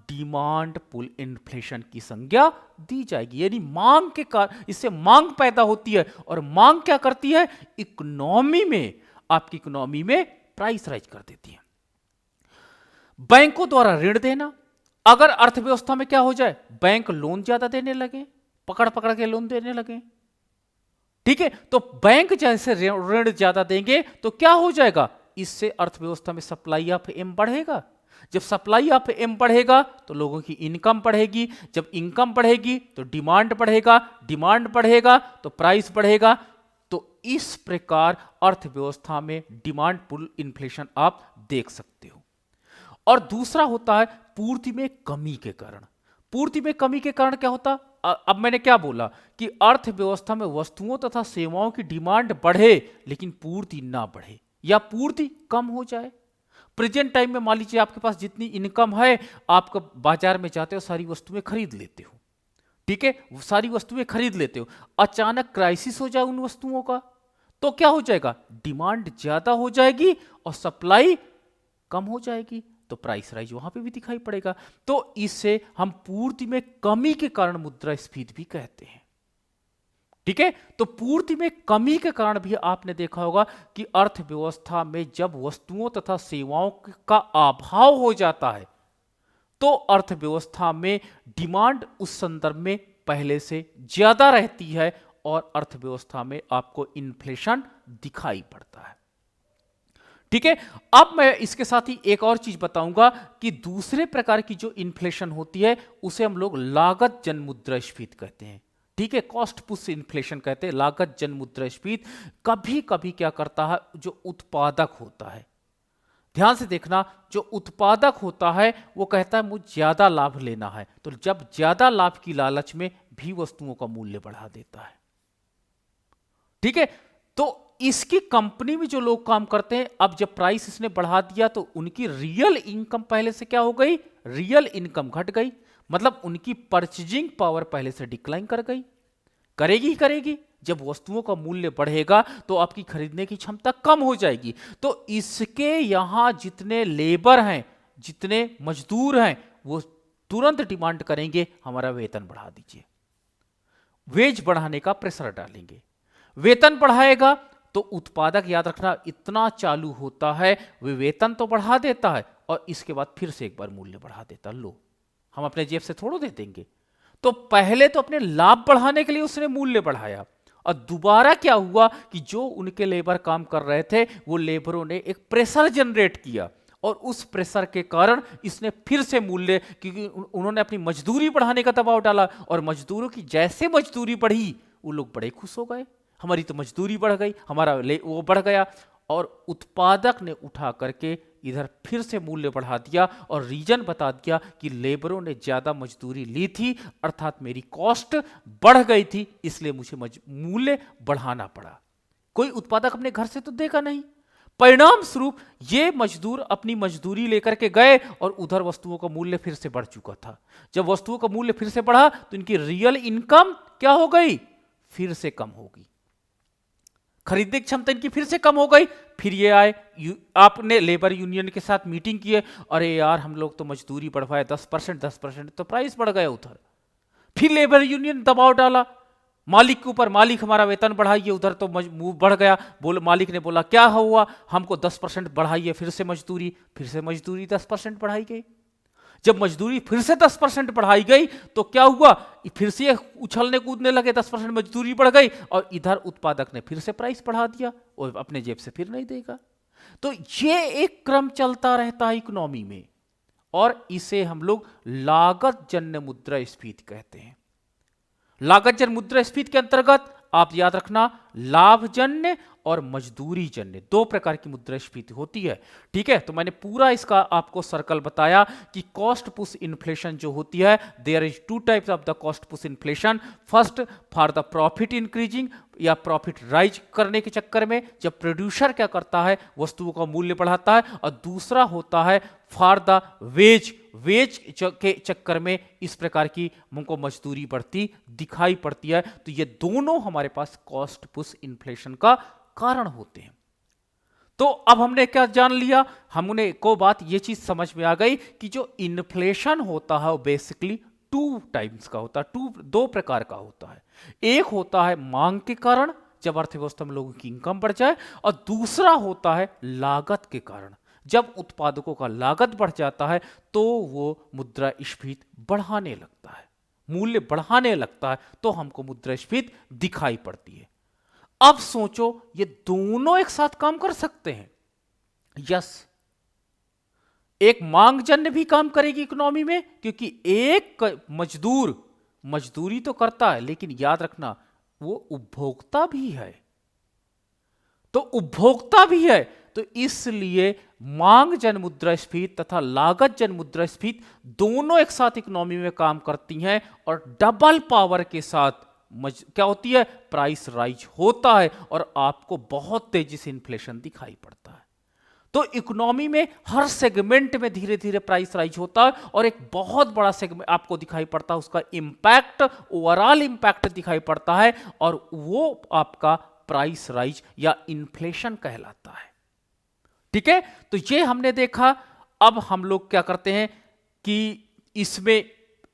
Speaker 1: डिमांड पुल इन्फ्लेशन की संज्ञा दी जाएगी। यानी मांग के कारण, इससे मांग पैदा होती है और मांग क्या करती है? इकोनॉमी में, आपकी इकोनॉमी में प्राइस राइज कर देती है। बैंकों द्वारा ऋण देना, अगर अर्थव्यवस्था में क्या हो जाए? बैंक लोन ज्यादा देने लगे, पकड़ पकड़ के लोन देने लगे। ठीक है, तो बैंक जैसे ऋण ज्यादा देंगे तो क्या हो जाएगा? इससे अर्थव्यवस्था में सप्लाई ऑफ एम बढ़ेगा। जब सप्लाई ऑफ एम बढ़ेगा तो लोगों की इनकम बढ़ेगी। जब इनकम बढ़ेगी तो डिमांड बढ़ेगा, डिमांड बढ़ेगा तो प्राइस बढ़ेगा। तो इस प्रकार अर्थव्यवस्था में डिमांड पुल इन्फ्लेशन आप देख सकते हो। और दूसरा होता है पूर्ति में कमी के कारण। पूर्ति में कमी के कारण क्या होता? अब मैंने क्या बोला कि अर्थव्यवस्था में वस्तुओं तथा सेवाओं की डिमांड बढ़े लेकिन पूर्ति ना बढ़े या पूर्ति कम हो जाए। प्रेजेंट टाइम में मान लीजिए आपके पास जितनी इनकम है, आप बाजार में जाते हो, सारी वस्तुएं खरीद लेते हो। ठीक है, सारी वस्तुएं खरीद लेते हो। अचानक क्राइसिस हो जाए उन वस्तुओं का तो क्या हो जाएगा? डिमांड ज्यादा हो जाएगी और सप्लाई कम हो जाएगी, तो प्राइस राइज वहां पे भी दिखाई पड़ेगा। तो इससे हम पूर्ति में कमी के कारण मुद्रास्फीति भी कहते हैं। ठीक है, तो पूर्ति में कमी के कारण भी आपने देखा होगा कि अर्थव्यवस्था में जब वस्तुओं तथा सेवाओं का अभाव हो जाता है तो अर्थव्यवस्था में डिमांड उस संदर्भ में पहले से ज्यादा रहती है और अर्थव्यवस्था में आपको इन्फ्लेशन दिखाई पड़ता है। ठीक है, अब मैं इसके साथ ही एक और चीज बताऊंगा कि दूसरे प्रकार की जो इन्फ्लेशन होती है उसे हम लोग लागत जन मुद्रास्फीति कहते हैं। ठीक है, कॉस्ट पुश इन्फ्लेशन कहते हैं, लागत जन मुद्रास्फीति। कभी कभी क्या करता है, जो उत्पादक होता है, ध्यान से देखना, जो उत्पादक होता है वो कहता है मुझे ज्यादा लाभ लेना है, तो जब ज्यादा लाभ की लालच में भी वस्तुओं का मूल्य बढ़ा देता है। ठीक है, तो इसकी कंपनी में जो लोग काम करते हैं, अब जब प्राइस इसने बढ़ा दिया तो उनकी रियल इनकम पहले से क्या हो गई? रियल इनकम घट गई, मतलब उनकी परचेजिंग पावर पहले से डिक्लाइन कर गई। करेगी ही करेगी। जब वस्तुओं का मूल्य बढ़ेगा तो आपकी खरीदने की क्षमता कम हो जाएगी। तो इसके यहां जितने लेबर हैं, जितने मजदूर हैं, वो तुरंत डिमांड करेंगे हमारा वेतन बढ़ा दीजिए, वेज बढ़ाने का प्रेशर डालेंगे। वेतन बढ़ाएगा तो उत्पादक, याद रखना, इतना चालू होता है, वे वेतन तो बढ़ा देता है और इसके बाद फिर से एक बार मूल्य बढ़ा देता। लो, हम अपने जेब से थोड़ो दे देंगे। तो पहले तो अपने लाभ बढ़ाने के लिए उसने मूल्य बढ़ाया, और दोबारा क्या हुआ कि जो उनके लेबर काम कर रहे थे वो लेबरों ने एक प्रेशर जनरेट किया, और उस प्रेशर के कारण इसने फिर से मूल्य, क्योंकि उन्होंने अपनी मजदूरी बढ़ाने का दबाव डाला, और मजदूरों की जैसे मजदूरी बढ़ी वो लोग बड़े खुश हो गए, हमारी तो मजदूरी बढ़ गई, हमारा वो बढ़ गया। और उत्पादक ने उठा करके इधर फिर से मूल्य बढ़ा दिया और रीजन बता दिया कि लेबरों ने ज्यादा मजदूरी ली थी, अर्थात मेरी कॉस्ट बढ़ गई थी, इसलिए मुझे मूल्य बढ़ाना पड़ा। कोई उत्पादक अपने घर से तो देगा नहीं। परिणाम स्वरूप ये मजदूर अपनी मजदूरी लेकर के गए और उधर वस्तुओं का मूल्य फिर से बढ़ चुका था। जब वस्तुओं का मूल्य फिर से बढ़ा तो इनकी रियल इनकम क्या हो गई, फिर से कम होगी, खरीदने की क्षमता इनकी फिर से कम हो गई। फिर ये आए, आपने लेबर यूनियन के साथ मीटिंग की है, अरे यार हम लोग तो मजदूरी बढ़वाए 10%, तो प्राइस बढ़ गया उधर। फिर लेबर यूनियन दबाव डाला मालिक के ऊपर, मालिक हमारा वेतन बढ़ाइए, उधर तो बढ़ गया, मालिक ने बोला क्या हुआ, हमको 10% बढ़ाइए, फिर से मजदूरी 10% बढ़ाई गई। जब मजदूरी फिर से 10% बढ़ाई गई तो क्या हुआ, फिर से उछलने कूदने लगे, 10% मजदूरी बढ़ गई, और इधर उत्पादक ने फिर से प्राइस बढ़ा दिया और अपने जेब से फिर नहीं देगा। तो ये एक क्रम चलता रहता है इकोनॉमी में, और इसे हम लोग लागत जन्य मुद्रास्फीति कहते हैं। लागत जन्य मुद्रास्फीति के अंतर्गत आप याद रखना, लाभजन्य और मजदूरी जन्य दो प्रकार की मुद्रास्फीति होती है। ठीक है, तो मैंने पूरा इसका आपको सर्कल बताया कि कॉस्ट पुश इन्फ्लेशन जो होती है, there is two types of the cost push inflation. First for the profit increasing या प्रॉफिट राइज करने के चक्कर में जब प्रोड्यूसर क्या करता है, वस्तुओं का मूल्य बढ़ाता है, और दूसरा होता है फॉर द वेज के चक्कर में इस प्रकार की हमको मजदूरी बढ़ती दिखाई पड़ती है। तो ये दोनों हमारे पास कॉस्ट पुश इन्फ्लेशन का कारण होते हैं। तो अब हमने क्या जान लिया, हमने को बात ये चीज समझ में आ गई कि जो इन्फ्लेशन होता है वो बेसिकली टू टाइप्स का होता है, दो प्रकार का होता है। एक होता है मांग के कारण, जब अर्थव्यवस्था में लोगों की इनकम बढ़ जाए, और दूसरा होता है लागत के कारण, जब उत्पादकों का लागत बढ़ जाता है तो वो मुद्रास्फीति बढ़ाने लगता है, मूल्य बढ़ाने लगता है, तो हमको मुद्रास्फीति दिखाई पड़ती है। अब सोचो ये दोनों एक साथ काम कर सकते हैं। यस, एक मांगजन्य भी काम करेगी इकोनॉमी में, क्योंकि एक मजदूर मजदूरी तो करता है, लेकिन याद रखना वो उपभोक्ता भी है, तो उपभोक्ता भी है, तो इसलिए मांग जन मुद्रास्फीति तथा लागत जन मुद्रास्फीति दोनों एक साथ इकोनॉमी में काम करती हैं, और डबल पावर के साथ क्या होती है, प्राइस राइज होता है, और आपको बहुत तेजी से इन्फ्लेशन दिखाई पड़ता है। तो इकोनॉमी में हर सेगमेंट में धीरे धीरे प्राइस राइज होता है, और एक बहुत बड़ा सेगमेंट आपको दिखाई पड़ता है, उसका इंपैक्ट, ओवरऑल इंपैक्ट दिखाई पड़ता है, और वो आपका प्राइस राइज या इन्फ्लेशन कहलाता है। ठीक है, तो ये हमने देखा। अब हम लोग क्या करते हैं कि इसमें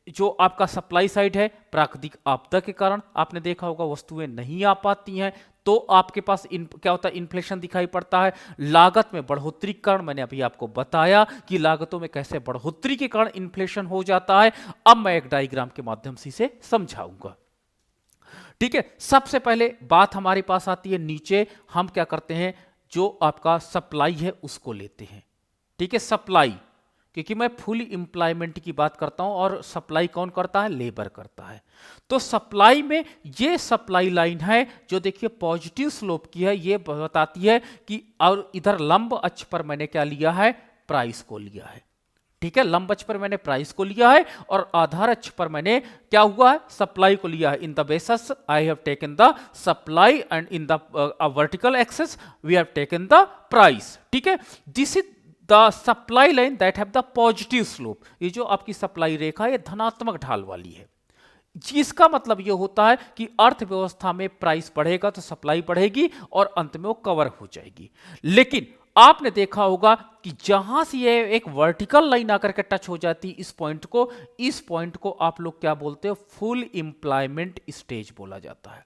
Speaker 1: जो आपका सप्लाई साइड है, प्राकृतिक आपदा के कारण आपने देखा होगा वस्तुएं नहीं आ पाती हैं, तो आपके पास क्या होता है, इन्फ्लेशन दिखाई पड़ता है। लागत में बढ़ोतरी के कारण, मैंने अभी आपको बताया कि लागतों में कैसे बढ़ोतरी के कारण इन्फ्लेशन हो जाता है। अब मैं एक डायग्राम के माध्यम से इसे समझाऊंगा। ठीक है, सबसे पहले बात हमारे पास आती है नीचे, हम क्या करते हैं, जो आपका सप्लाई है उसको लेते हैं। ठीक है, सप्लाई, क्योंकि मैं फुल एम्प्लॉयमेंट की बात करता हूं, और सप्लाई कौन करता है, लेबर करता है। तो सप्लाई में ये सप्लाई लाइन है जो देखिए पॉजिटिव स्लोप की है, ये बताती है कि, और इधर लंब अक्ष पर मैंने क्या लिया है, प्राइस को लिया है। ठीक है, लंब अक्ष पर मैंने प्राइस को लिया है, और आधार अक्ष पर मैंने क्या हुआ है, सप्लाई को लिया है। In the basis I have taken the supply, and in the vertical axis we have taken the price. ठीक है, this is the supply line that have the positive slope. ये जो आपकी सप्लाई रेखा है, ये धनात्मक ढाल वाली है। जिसका मतलब यह होता है कि अर्थव्यवस्था में प्राइस बढ़ेगा तो सप्लाई बढ़ेगी और अंत में वो कवर हो जाएगी। लेकिन आपने देखा होगा कि जहां से ये एक वर्टिकल लाइन आकर के टच हो जाती है इस पॉइंट को आप लोग क्या बोलते हो, फुल एम्प्लॉयमेंट स्टेज बोला जाता है।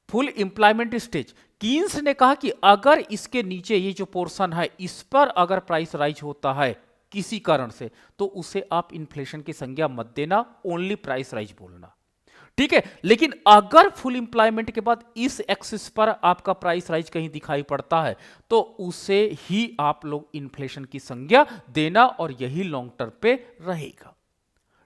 Speaker 1: Full employment stage. कीन्स ने कहा कि अगर इसके नीचे ये जो पोर्शन है इस पर अगर प्राइस राइज होता है किसी कारण से, तो उसे आप इन्फ्लेशन की संज्ञा मत देना, ओनली प्राइस राइज बोलना। ठीक है, लेकिन अगर फुल एम्प्लॉयमेंट के बाद इस एक्सिस पर आपका प्राइस राइज कहीं दिखाई पड़ता है तो उसे ही आप लोग इन्फ्लेशन की संज्ञा देना और यही लॉन्ग टर्म पे रहेगा।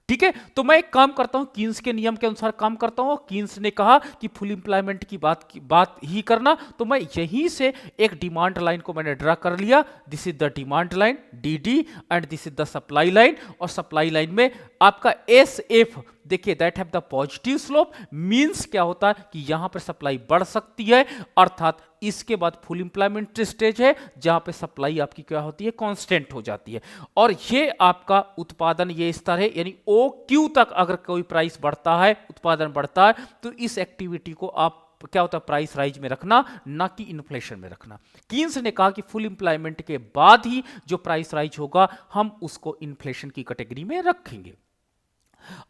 Speaker 1: ठीक है, तो मैं एक काम करता हूं, कीन्स के नियम के अनुसार काम करता हूं। कीन्स ने कहा कि फुल एम्प्लॉयमेंट की बात ही करना, तो मैं यहीं से एक डिमांड लाइन को मैंने ड्रा कर लिया। This is the demand line D and this is the supply line. और सप्लाई लाइन में आपका एस एफ देखिए, that have the positive slope, means क्या होता है कि यहां पर सप्लाई बढ़ सकती है, अर्थात इसके बाद फुल एम्प्लॉयमेंट स्टेज है जहां पे सप्लाई आपकी क्या होती है, कांस्टेंट हो जाती है। और ये आपका उत्पादन ये स्तर है, यानी ओ क्यू तक अगर कोई प्राइस बढ़ता है, उत्पादन बढ़ता है, तो इस एक्टिविटी को आप क्या होता है, प्राइस राइज में रखना, ना कि इन्फ्लेशन में रखना। कीन्स ने कहा कि फुल एम्प्लॉयमेंट के बाद ही जो प्राइस राइज होगा हम उसको इन्फ्लेशन की कैटेगरी में रखेंगे।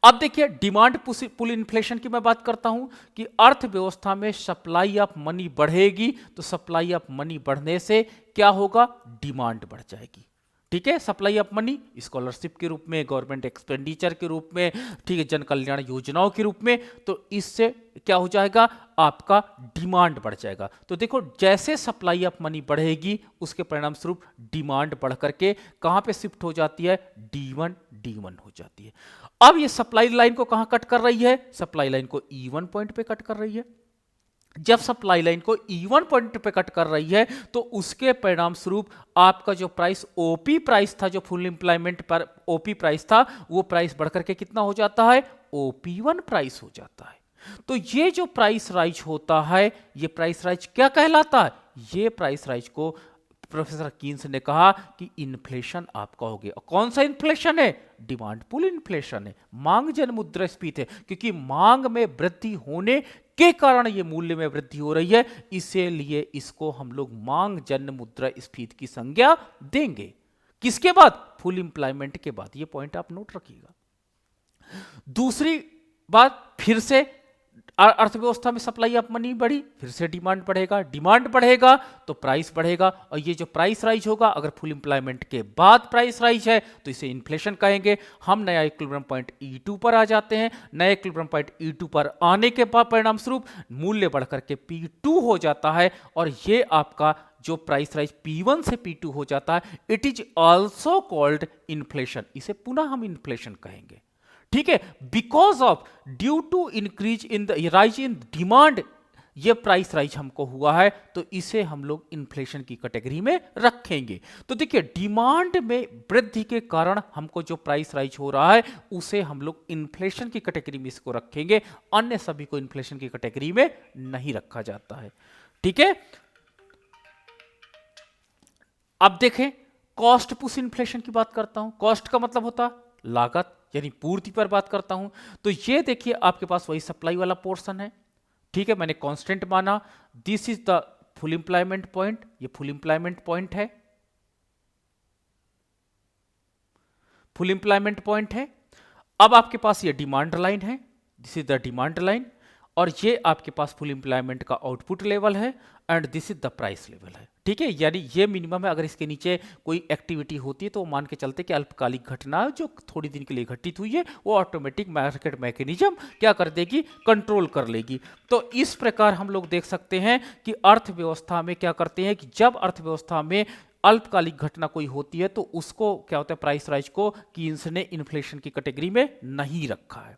Speaker 1: अब देखिए, डिमांड पुल इन्फ्लेशन की मैं बात करता हूं कि अर्थव्यवस्था में सप्लाई ऑफ मनी बढ़ेगी, तो सप्लाई ऑफ मनी बढ़ने से क्या होगा, डिमांड बढ़ जाएगी। ठीक है, सप्लाई ऑफ मनी स्कॉलरशिप के रूप में, गवर्नमेंट एक्सपेंडिचर के रूप में, ठीक है, जन कल्याण योजनाओं के रूप में, तो इससे क्या हो जाएगा, आपका डिमांड बढ़ जाएगा। तो देखो, जैसे सप्लाई ऑफ मनी बढ़ेगी उसके परिणाम स्वरूप डिमांड बढ़ करके कहां पे शिफ्ट हो जाती है, D1 हो जाती है। अब ये सप्लाई लाइन को कहां कट कर रही है, सप्लाई लाइन को E1 पॉइंट पे कट कर रही है। जब सप्लाई लाइन को E1 पॉइंट पे कट कर रही है तो उसके परिणाम स्वरूप आपका जो प्राइस ओपी प्राइस था, जो फुल एम्प्लॉयमेंट पर ओपी प्राइस था, वो प्राइस बढ़कर के कितना हो जाता है, OP1 प्राइस हो जाता है। तो ये जो प्राइस राइज होता है, ये प्राइस राइज क्या कहलाता है, ये प्राइस राइज को प्रोफेसर कीन्स ने कहा कि इन्फ्लेशन आपका हो गया। कौन सा इन्फ्लेशन है, डिमांड पुल इन्फ्लेशन है, मांग जन मुद्रास्फीति है, क्योंकि मांग में वृद्धि होने के कारण ये मूल्य में वृद्धि हो रही है, इसीलिए इसको हम लोग मांग जन मुद्रास्फीति की संज्ञा देंगे। किसके बाद, फुल एम्प्लॉयमेंट के बाद। ये पॉइंट आप नोट रखिएगा। दूसरी बात, फिर से अर्थव्यवस्था में सप्लाई ऑफ मनी बढ़ी, फिर से डिमांड बढ़ेगा, डिमांड बढ़ेगा तो प्राइस बढ़ेगा, और ये जो प्राइस राइज होगा अगर फुल एम्प्लॉयमेंट के बाद प्राइस राइज है तो इसे इन्फ्लेशन कहेंगे। हम नया इक्विलिब्रियम पॉइंट E2 पर आ जाते हैं। नए इक्विलिब्रियम पॉइंट E2 पर आने के परिणाम स्वरूप मूल्य बढ़कर के P2 हो जाता है, और ये आपका जो प्राइस राइज P1 से P2 हो जाता है, it is also called inflation. इसे पुनः हम इन्फ्लेशन कहेंगे। ठीक है, because of due to increase in the rise in demand, ये प्राइस राइज हमको हुआ है, तो इसे हम लोग इन्फ्लेशन की कैटेगरी में रखेंगे। तो देखिए, डिमांड में वृद्धि के कारण हमको जो प्राइस राइज हो रहा है उसे हम लोग इन्फ्लेशन की कैटेगरी में इसको रखेंगे, अन्य सभी को इन्फ्लेशन की कैटेगरी में नहीं रखा जाता है। ठीक है, अब देखें, कॉस्ट पुश इन्फ्लेशन की बात करता हूं। कॉस्ट का मतलब होता है लागत, यानी पूर्ति पर बात करता हूं। तो ये देखिए, आपके पास वही सप्लाई वाला पोर्शन है। ठीक है, मैंने कांस्टेंट माना, this is the full employment point, ये फुल एम्प्लॉयमेंट पॉइंट है, फुल एम्प्लॉयमेंट पॉइंट है। अब आपके पास ये डिमांड लाइन है, this is the demand line, और ये आपके पास फुल एम्प्लॉयमेंट का आउटपुट लेवल है, and this is the price level है। ठीक है, यानी ये मिनिमम है। अगर इसके नीचे कोई एक्टिविटी होती है तो मान के चलते कि अल्पकालिक घटना जो थोड़ी दिन के लिए घटित हुई है, वो ऑटोमेटिक मार्केट मैकेनिज्म क्या कर देगी, कंट्रोल कर लेगी। तो इस प्रकार हम लोग देख सकते हैं कि अर्थव्यवस्था में क्या करते हैं कि जब अर्थव्यवस्था में अल्पकालिक घटना कोई होती है तो उसको क्या होता है, प्राइस राइज को कीन्स ने इन्फ्लेशन की कैटेगरी में नहीं रखा है।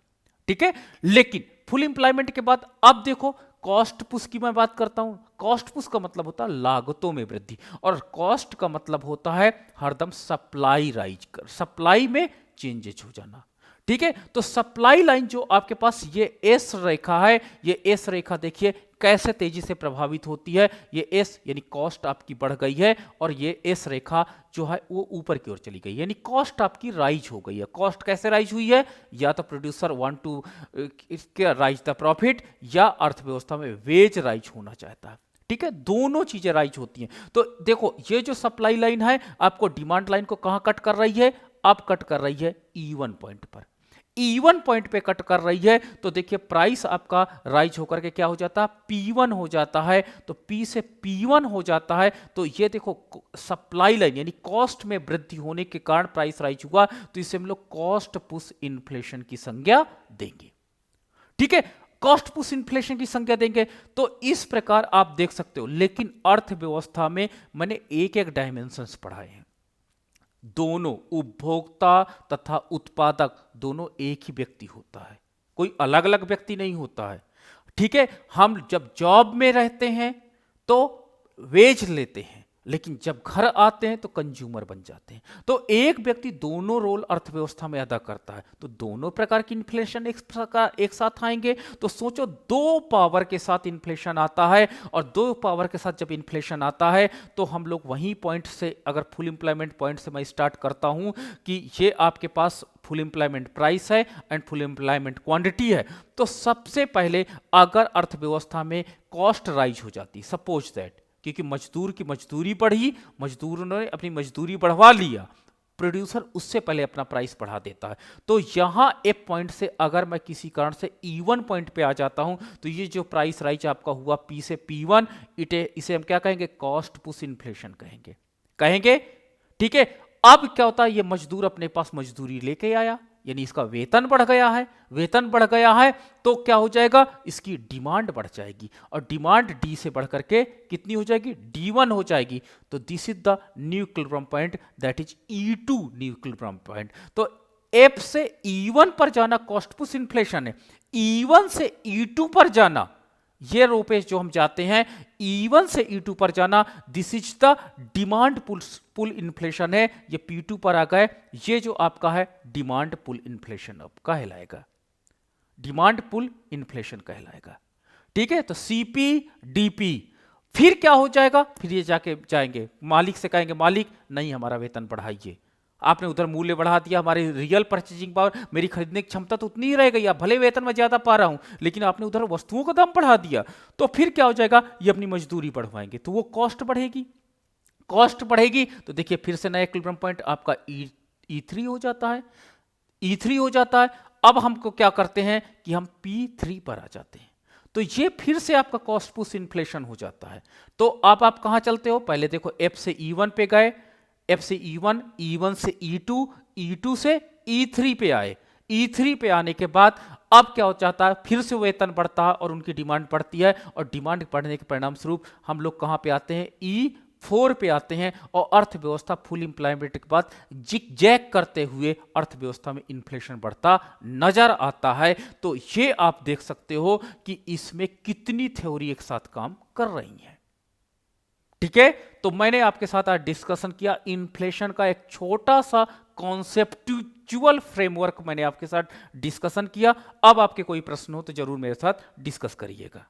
Speaker 1: ठीक है, लेकिन फुल एम्प्लॉयमेंट के बाद अब देखो, कॉस्ट पुश की मैं बात करता हूं। कॉस्ट पुश का मतलब होता है लागतों में वृद्धि, और कॉस्ट का मतलब होता है हरदम सप्लाई राइज कर, सप्लाई में चेंजेस हो जाना। ठीक है। तो सप्लाई लाइन जो आपके पास ये एस रेखा है, ये एस रेखा देखिए कैसे तेजी से प्रभावित होती है। ये एस यानी कॉस्ट आपकी बढ़ गई है और ये एस रेखा जो है वो ऊपर की ओर चली गई, यानी कॉस्ट आपकी राइज हो गई है। कॉस्ट कैसे राइज हुई है? या तो producer want to rise the profit, या अर्थव्यवस्था में वेज राइज होना चाहता है। ठीक है, दोनों चीजें राइज होती हैं। तो देखो ये जो सप्लाई लाइन है आपको डिमांड लाइन को कहां कट कर रही है? अब कट कर रही है E1 पॉइंट पर। E1 पॉइंट पे कट कर रही है तो देखिए प्राइस आपका राइज होकर के क्या हो जाता है? P1 हो जाता है। तो P से P1 हो जाता है तो ये देखो सप्लाई लाइन यानी कॉस्ट में वृद्धि होने के कारण प्राइस राइज हुआ, तो इसे हम लोग कॉस्ट पुश इन्फ्लेशन की संज्ञा देंगे। ठीक है, कॉस्ट पुश इन्फ्लेशन की संज्ञा देंगे। तो इस प्रकार आप देख सकते हो। लेकिन अर्थव्यवस्था में मैंने एक एक डायमेंशंस पढ़ाए हैं। दोनों उपभोक्ता तथा उत्पादक दोनों एक ही व्यक्ति होता है, कोई अलग अलग व्यक्ति नहीं होता है। ठीक है, हम जब जॉब में रहते हैं तो वेज लेते हैं, लेकिन जब घर आते हैं तो कंज्यूमर बन जाते हैं। तो एक व्यक्ति दोनों रोल अर्थव्यवस्था में अदा करता है, तो दोनों प्रकार की इन्फ्लेशन एक साथ आएंगे। तो सोचो दो पावर के साथ इन्फ्लेशन आता है, और दो पावर के साथ जब इन्फ्लेशन आता है तो हम लोग वहीं पॉइंट से, अगर फुल एम्प्लॉयमेंट पॉइंट से मैं स्टार्ट करता हूं कि ये आपके पास फुल एम्प्लॉयमेंट प्राइस है एंड फुल एम्प्लॉयमेंट क्वांटिटी है। तो सबसे पहले अगर अर्थव्यवस्था में कॉस्ट राइज हो जाती, सपोज दैट, क्योंकि मजदूर की मजदूरी बढ़ी, मजदूरों ने अपनी मजदूरी बढ़वा लिया, प्रोड्यूसर उससे पहले अपना प्राइस बढ़ा देता है। तो यहां एक पॉइंट से अगर मैं किसी कारण से E1 पॉइंट पे आ जाता हूं तो ये जो प्राइस राइज आपका हुआ P से P1, इसे हम क्या कहेंगे? कॉस्ट पुश इन्फ्लेशन कहेंगे। ठीक है, अब क्या होता है? ये मजदूर अपने पास मजदूरी लेके आया, यानी इसका वेतन बढ़ गया है। वेतन बढ़ गया है तो क्या हो जाएगा? इसकी डिमांड बढ़ जाएगी, और डिमांड डी से बढ़ करके कितनी हो जाएगी? D1 हो जाएगी। तो this is the new equilibrium point, that is E2 new equilibrium point. तो F से E1 पर जाना कॉस्ट पुश इन्फ्लेशन है, E1 से E2 पर जाना, ये रूपेश जो हम जाते हैं E1 से E2 पर जाना, this is the demand pull inflation है। ये P2 पर आ गए, ये जो आपका है डिमांड पुल इन्फ्लेशन अब कहलाएगा, डिमांड पुल इन्फ्लेशन कहलाएगा। ठीक है, तो CP DP फिर क्या हो जाएगा? फिर ये जाएंगे मालिक से कहेंगे मालिक नहीं हमारा वेतन बढ़ाइए, आपने उधर मूल्य बढ़ा दिया, हमारी रियल परचेजिंग पावर, मेरी खरीदने की क्षमता तो उतनी ही रह गई, भले वेतन में ज्यादा पा रहा हूं लेकिन आपने उधर वस्तुओं का दाम बढ़ा दिया। तो फिर क्या हो जाएगा? ये अपनी मजदूरी बढ़वाएंगे, तो वो कॉस्ट बढ़ेगी। कॉस्ट बढ़ेगी तो देखिए फिर से नया इक्विलिब्रियम पॉइंट आपका E3 हो जाता है। E3 हो जाता है। अब हमको क्या करते हैं कि हम P3 पर आ जाते हैं, तो ये फिर से आपका कॉस्ट पुश इन्फ्लेशन हो जाता है। तो अब आप कहां चलते हो? पहले देखो F से E1 पे गए, F से E1, E1 से E2, E2 से E3 पे आए। E3 पे आने के बाद अब क्या हो जाता है? फिर से वेतन बढ़ता है और उनकी डिमांड बढ़ती है, और डिमांड बढ़ने के परिणाम स्वरूप हम लोग कहां पे आते हैं? E4 पे आते हैं, और अर्थव्यवस्था फुल एम्प्लॉयमेंट के बाद जिग जैग करते हुए अर्थव्यवस्था में इन्फ्लेशन बढ़ता नजर आता है। तो ये आप देख सकते हो कि इसमें कितनी थ्योरी एक साथ काम कर रही है। ठीक है, तो मैंने आपके साथ आज डिस्कशन किया इन्फ्लेशन का एक छोटा सा कॉन्सेप्चुअल फ्रेमवर्क मैंने आपके साथ डिस्कशन किया। अब आपके कोई प्रश्न हो तो जरूर मेरे साथ डिस्कस करिएगा।